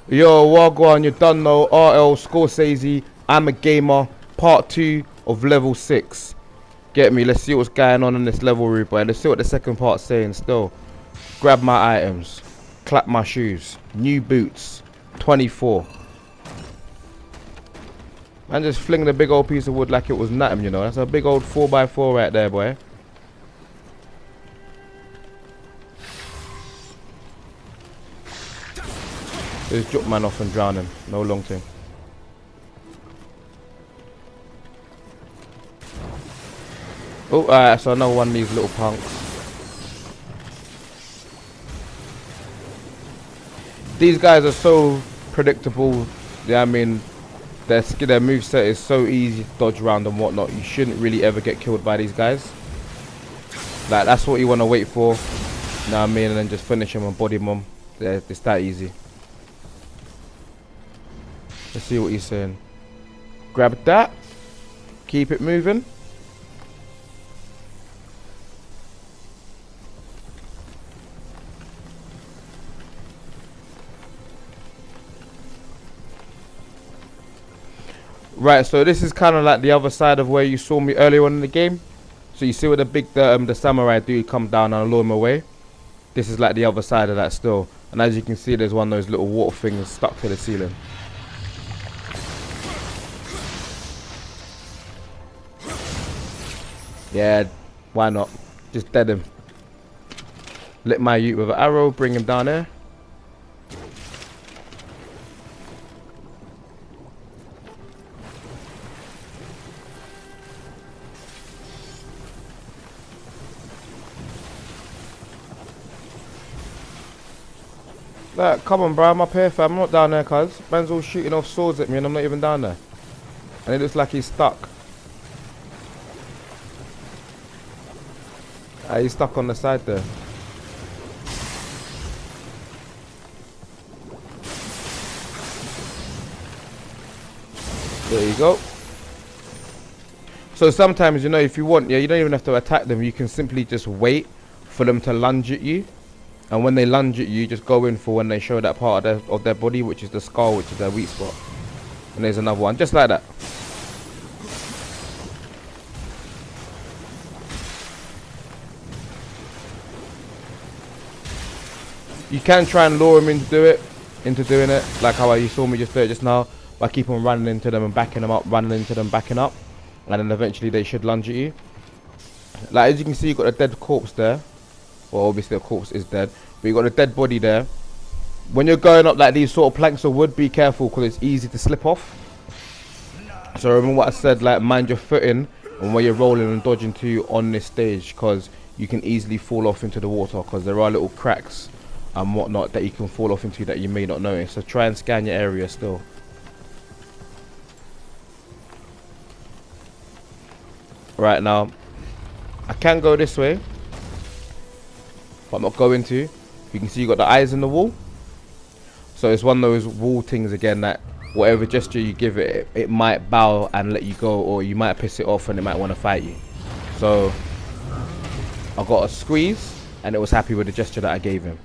Yo, Wagwan, you done know RL Scorsese, I'm a gamer, part 2 of level 6. Get me, let's see what's going on in this level, rude boy. Let's see what the second part's saying still. Grab my items, clap my shoes, new boots, 24. Man just fling the big old piece of wood like it was nothing, you know. That's a big old 4x4 right there, boy. Just drop man off and drown him. No long thing. Oh, alright, so another one of these little punks. These guys are so predictable. Yeah, I mean, their moveset is so easy to dodge around and whatnot. You shouldn't really ever get killed by these guys. Like, that's what you want to wait for. You know what I mean? And then just finish them and body them. Yeah, it's that easy. Let's see what he's saying. Grab that. Keep it moving. Right, so this is kind of like the other side of where you saw me earlier on in the game. So you see where the samurai dude come down and lure him away. This is like the other side of that still. And as you can see, there's one of those little water things stuck to the ceiling. Yeah, why not? Just dead him. Lit my ute with an arrow, bring him down there. Like, come on, bro, I'm up here, fam. I'm not down there, cuz. Man's all shooting off swords at me and I'm not even down there. And it looks like he's stuck. He's stuck on the side there. There you go. So sometimes, you know, if you want, yeah, you don't even have to attack them. You can simply just wait for them to lunge at you. And when they lunge at you, just go in for when they show that part of their body, which is the skull, which is their weak spot. And there's another one, just like that. You can try and lure them into doing it, like how you saw me just do it just now, by keep on running into them and backing them up, running into them, backing up, and then eventually they should lunge at you. Like as you can see, you got a dead corpse there. Well, obviously the corpse is dead, but you got a dead body there. When you're going up like these sort of planks of wood, be careful because it's easy to slip off. So remember what I said, like mind your footing and where you're rolling and dodging to on this stage, because you can easily fall off into the water because there are little cracks and whatnot that you can fall off into that you may not notice. So try and scan your area still. Right, now I can go this way, but I'm not going to. You can see you got the eyes in the wall. So it's one of those wall things again that whatever gesture you give it, it might bow and let you go, or you might piss it off and it might want to fight you. So I got a squeeze and it was happy with the gesture that I gave him.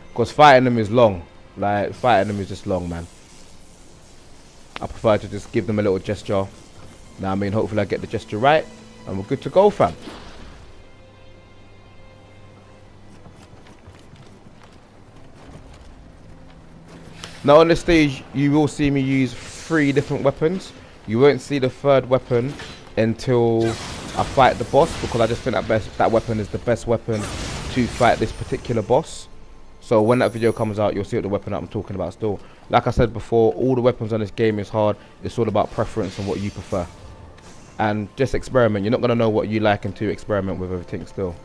Because fighting them is long. Like, fighting them is just long, man. I prefer to just give them a little gesture. Now, I mean, hopefully I get the gesture right. And we're good to go, fam. Now, on this stage, you will see me use 3 different weapons. You won't see the 3rd weapon until I fight the boss, because I just think that weapon is the best weapon to fight this particular boss. So when that video comes out, you'll see what the weapon that I'm talking about still. Like I said before, all the weapons on this game is hard. It's all about preference and what you prefer. And just experiment. You're not going to know what you like until you experiment with everything still.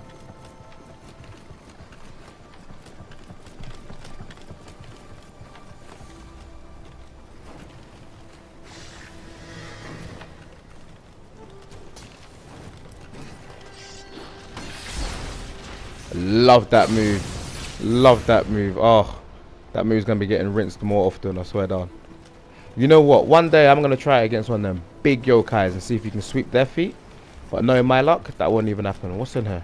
Love that move. Love that move. Oh, that move's going to be getting rinsed more often, I swear down. You know what? One day I'm going to try it against one of them big yokais and see if you can sweep their feet. But knowing my luck, that won't even happen. What's in here?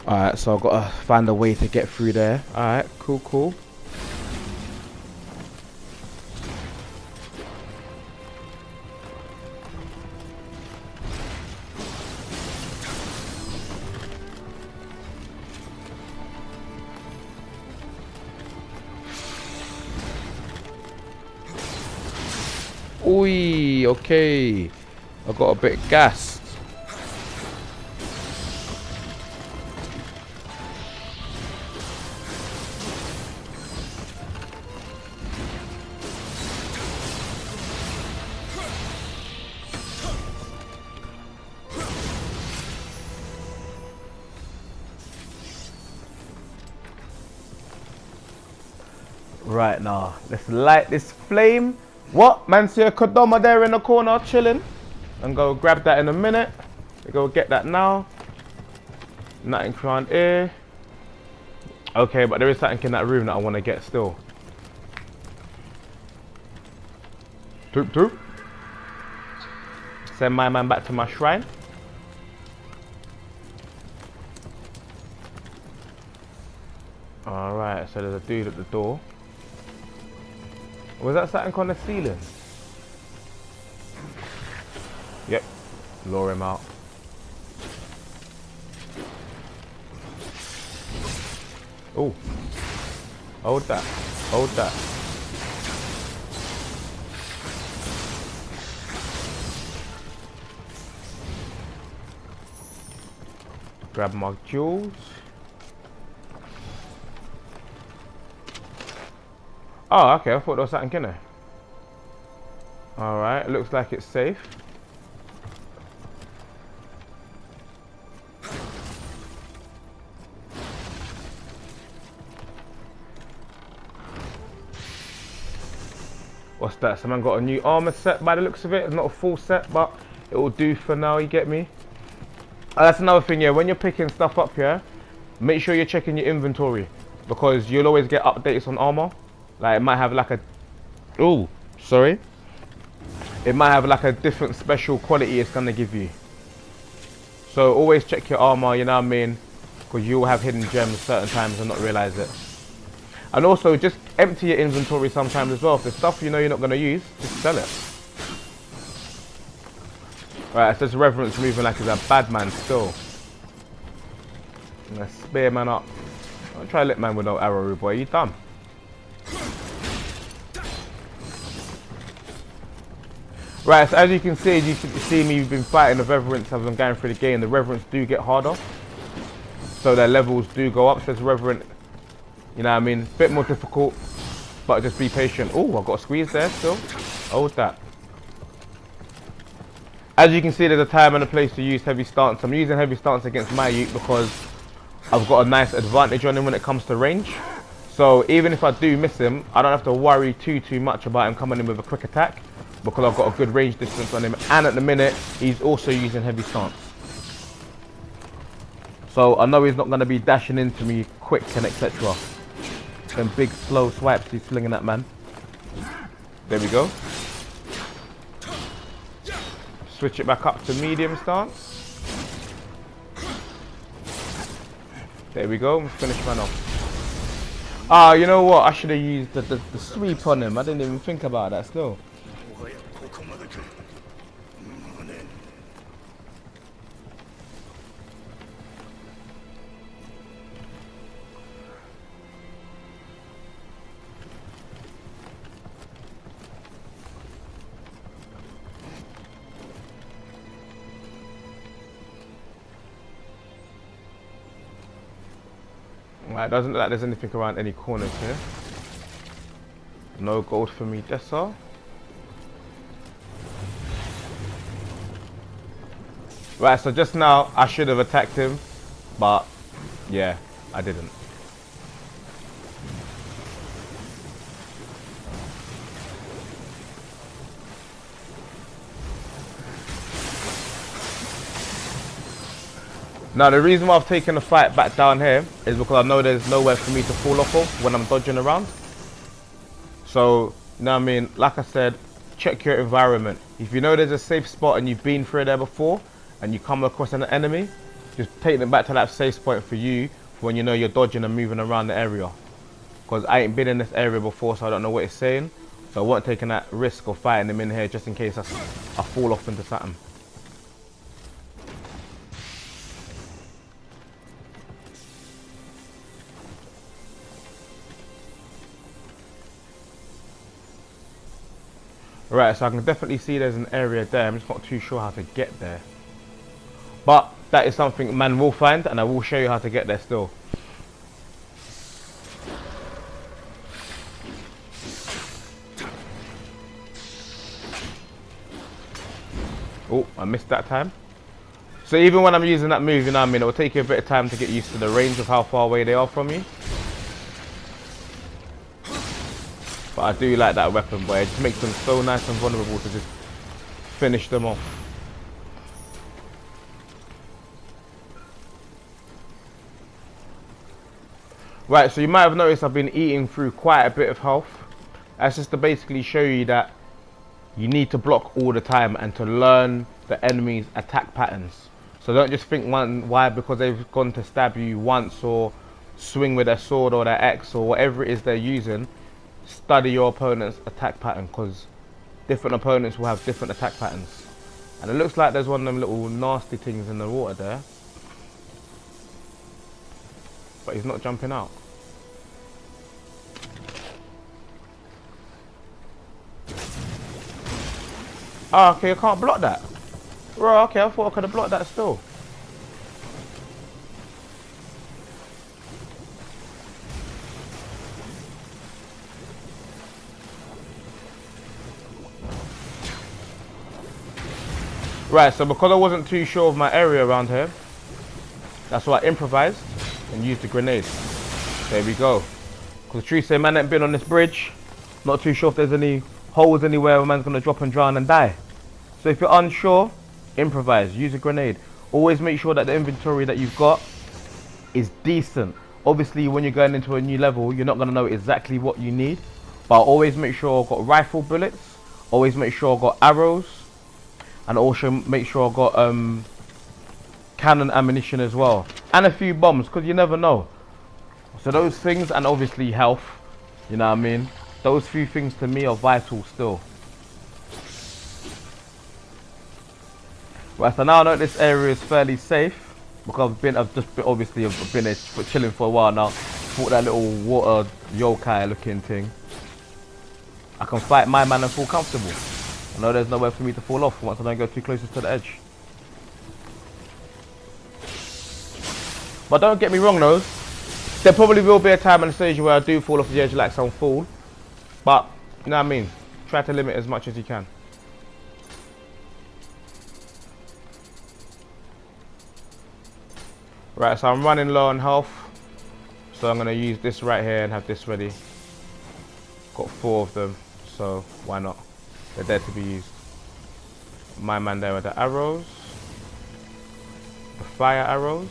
Alright, so I've got to find a way to get through there. Alright, cool, cool. Oi, okay. I got a bit gassed. Right now, let's light this flame. What? Man, see a Kodama there in the corner chilling. And go grab that in a minute. We go get that now. Nothing around here. Okay, but there is something in that room that I want to get still. Toop toop. Send my man back to my shrine. Alright, so there's a dude at the door. Was that something on the ceiling? Yep. Lure him out. Oh. Hold that. Hold that. Grab my jewels. Oh, okay. I thought there was something in there. Alright, looks like it's safe. What's that? Someone got a new armor set by the looks of it. It's not a full set, but it will do for now, you get me? That's another thing, yeah. When you're picking stuff up, yeah, make sure you're checking your inventory, because you'll always get updates on armor. Like, it might have like a... Oh, sorry. It might have like a different special quality it's going to give you. So always check your armor, you know what I mean? Because you'll have hidden gems certain times and not realize it. And also, just empty your inventory sometimes as well. If there's stuff you know you're not going to use, just sell it. Right, it says Reverence moving like he's a bad man still. I'm going to spear man up. Don't try to lit man with no arrow, boy. You dumb. Right, so as you can see me, you've been fighting the Reverence as I'm going through the game. The Reverence do get harder. So their levels do go up. Says Reverend, you know what I mean? Bit more difficult, but just be patient. Oh, I've got a squeeze there still. Hold that. As you can see, there's a time and a place to use heavy stance. I'm using heavy stance against my Ute because I've got a nice advantage on him when it comes to range. So even if I do miss him, I don't have to worry too much about him coming in with a quick attack, because I've got a good range distance on him, and at the minute he's also using heavy stance. So I know he's not going to be dashing into me quick and etc. Them big slow swipes he's flinging at man. There we go. Switch it back up to medium stance. There we go, let's finish man off. Ah, you know what, I should have used the sweep on him. I didn't even think about that still. Right, doesn't look like there's anything around any corners here. No gold for me, Dessa. Right, so just now I should have attacked him, but yeah, I didn't. Now the reason why I've taken the fight back down here is because I know there's nowhere for me to fall off of when I'm dodging around. So, you know what I mean, like I said, check your environment. If you know there's a safe spot and you've been through there before and you come across an enemy, just take them back to that safe point for you when you know you're dodging and moving around the area. Because I ain't been in this area before, so I don't know what it's saying. So I wasn't taking that risk of fighting them in here just in case I fall off into something. Right, so I can definitely see there's an area there. I'm just not too sure how to get there. But that is something man will find, and I will show you how to get there still. Oh, I missed that time. So even when I'm using that move, you know what I mean, it will take you a bit of time to get used to the range of how far away they are from you. But I do like that weapon, boy. It just makes them so nice and vulnerable to just finish them off. Right, so you might have noticed I've been eating through quite a bit of health. That's just to basically show you that you need to block all the time and to learn the enemy's attack patterns. So don't just think why because they've gone to stab you once or swing with their sword or their axe or whatever it is they're using. Study your opponent's attack pattern, because different opponents will have different attack patterns. And it looks like there's one of them little nasty things in the water there. But he's not jumping out. Oh, okay, I can't block that. Right, okay, I thought I could have blocked that still. Right, so because I wasn't too sure of my area around here, that's why I improvised and used the grenade. There we go. Because the truth say man ain't been on this bridge. Not too sure if there's any holes anywhere where man's going to drop and drown and die. So if you're unsure, improvise, use a grenade. Always make sure that the inventory that you've got is decent. Obviously when you're going into a new level, you're not going to know exactly what you need. But always make sure I've got rifle bullets. Always make sure I've got arrows. And also make sure I've got cannon ammunition as well. And a few bombs, because you never know. So those things, and obviously health, you know what I mean? Those few things to me are vital still. Right, so now I know this area is fairly safe. Because I've been here for chilling for a while now. Fought that little water yokai looking thing. I can fight my man and feel comfortable. I know there's nowhere for me to fall off once I don't go too close to the edge. But don't get me wrong though, there probably will be a time and a stage where I do fall off the edge like some fool. But, you know what I mean, try to limit as much as you can. Right, so I'm running low on health. So I'm going to use this right here and have this ready. Got 4 of them, so why not? They're there to be used. My man there with the arrows. The fire arrows.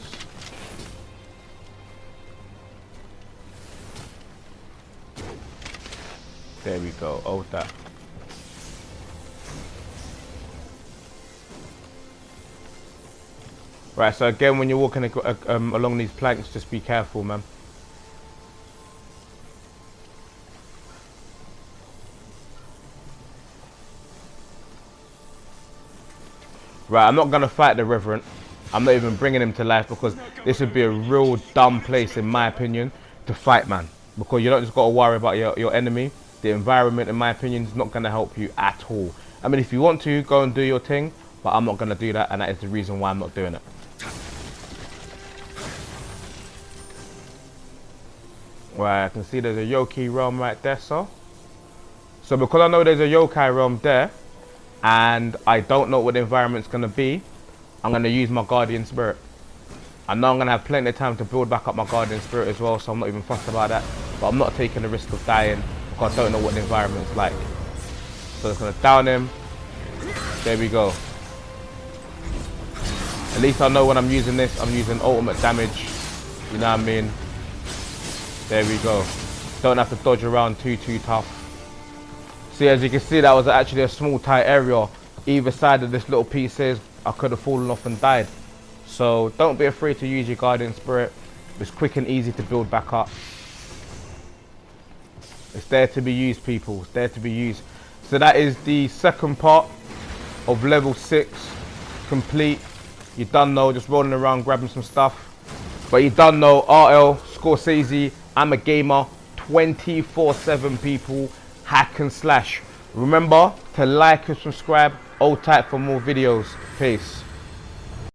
There we go, hold that. Right, so again when you're walking along these planks, just be careful, man. Right, I'm not going to fight the Reverend. I'm not even bringing him to life because this would be a real dumb place, in my opinion, to fight, man. Because you don't just got to worry about your enemy. The environment, in my opinion, is not going to help you at all. I mean, if you want to, go and do your thing, but I'm not going to do that, and that is the reason why I'm not doing it. Right, I can see there's a yokai realm right there, so because I know there's a yokai realm there, and I don't know what the environment's going to be, I'm going to use my guardian spirit. I know I'm going to have plenty of time to build back up my guardian spirit as well, so I'm not even fussed about that. But I'm not taking the risk of dying because I don't know what the environment's like. So I'm going to down him. There we go. At least I know when I'm using this, I'm using ultimate damage. You know what I mean? There we go. Don't have to dodge around too tough. See, as you can see, that was actually a small tight area. Either side of this little piece is, I could have fallen off and died. So don't be afraid to use your guardian spirit. It's quick and easy to build back up. It's there to be used, people. It's there to be used. So that is the second part of level 6 complete. You done know, just rolling around grabbing some stuff. But you done know, RL, Scorsese, I'm a gamer, 24/7 people, hack and slash. Remember to like and subscribe, hold tight for more videos. Peace.